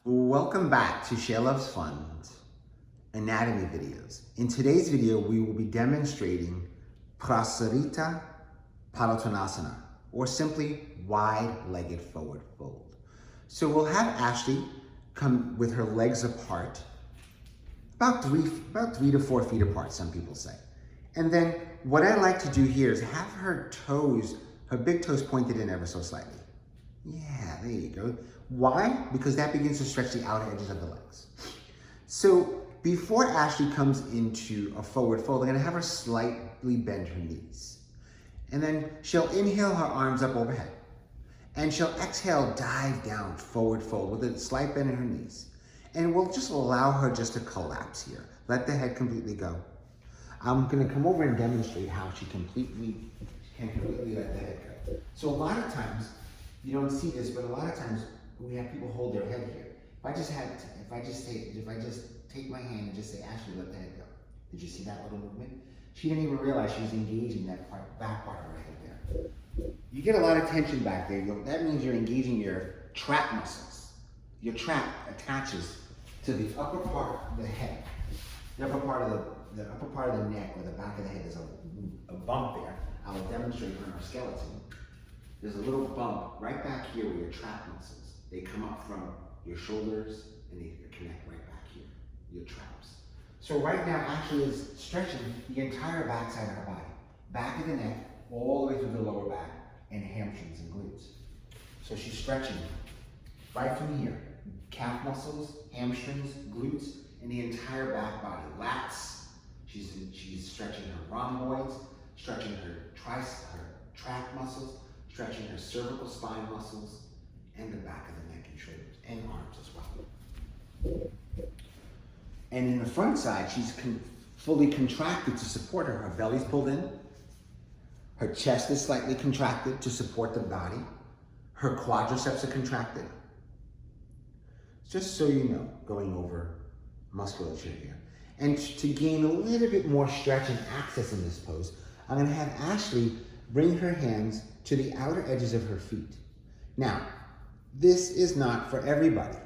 Welcome back to ShareLove.Fund anatomy videos. In today's video, we will be demonstrating Parasarita Padottanasana, or simply wide-legged forward fold. So we'll have Ashley come with her legs apart, about three to 4 feet apart, some people say. And then what I like to do here is have her toes, her big toes pointed in ever so slightly. Yeah, there you go. Why? Because that begins to stretch the outer edges of the legs. So before Ashley comes into a forward fold, I'm gonna have her slightly bend her knees. And then she'll inhale her arms up overhead. And she'll exhale, dive down, forward fold with a slight bend in her knees. And we'll just allow her just to collapse here. Let the head completely go. I'm gonna come over and demonstrate how she can completely let the head go. So a lot of times, you don't see this, but a lot of times we have people hold their head here. If I just take my hand and just say, Ashley, let the head go. Did you see that little movement? She didn't even realize she was engaging that back part of her head there. You get a lot of tension back there. That means you're engaging your trap muscles. Your trap attaches to the upper part of the head. The upper part of the neck or the back of the head. There's a bump there. I will demonstrate on our skeleton. There's a little bump right back here where your trap muscles, they come up from your shoulders and they connect right back here, your traps. So right now, Ashley is stretching the entire back side of her body. Back of the neck, all the way through the lower back, and hamstrings and glutes. So she's stretching right from here. Calf muscles, hamstrings, glutes, and the entire back body. Lats, she's stretching her rhomboids, stretching her trap muscles, stretching her cervical spine muscles, and the back of the neck and shoulders, and arms as well. And in the front side, she's fully contracted to support her. Her belly's pulled in, her chest is slightly contracted to support the body, her quadriceps are contracted. Just so you know, going over musculature here. And to gain a little bit more stretch and access in this pose, I'm gonna have Ashley bring her hands to the outer edges of her feet. Now, this is not for everybody.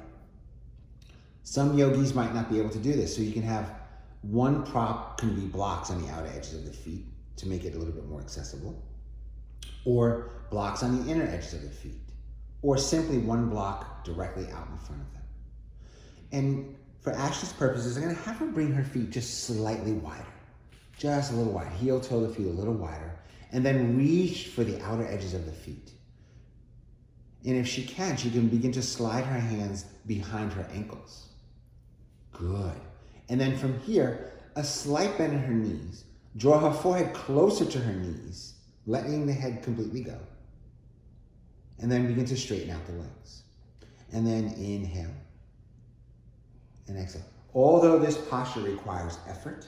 Some yogis might not be able to do this, so you can have one prop can be blocks on the outer edges of the feet to make it a little bit more accessible, or blocks on the inner edges of the feet, or simply one block directly out in front of them. And for Ashley's purposes, I'm gonna have her bring her feet just slightly wider, just a little wider, heel toe the feet a little wider, and then reach for the outer edges of the feet. And if she can begin to slide her hands behind her ankles. Good. And then from here, a slight bend in her knees, draw her forehead closer to her knees, letting the head completely go. And then begin to straighten out the legs. And then inhale and exhale. Although this posture requires effort,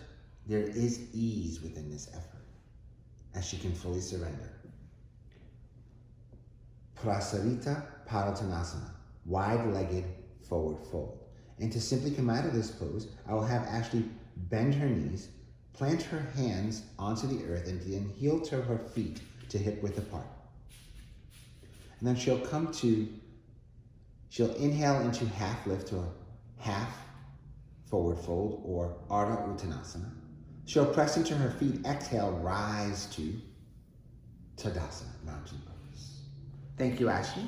there is ease within this effort, as she can fully surrender. Parasarita Padottanasana, wide-legged forward fold. And to simply come out of this pose, I will have Ashley bend her knees, plant her hands onto the earth, and then heel toe her feet to hip width apart. And then she'll inhale into half lift or half forward fold, or Uttanasana. She'll press into her feet, exhale, rise to Tadasana, mountain pose. Thank you, Ashley.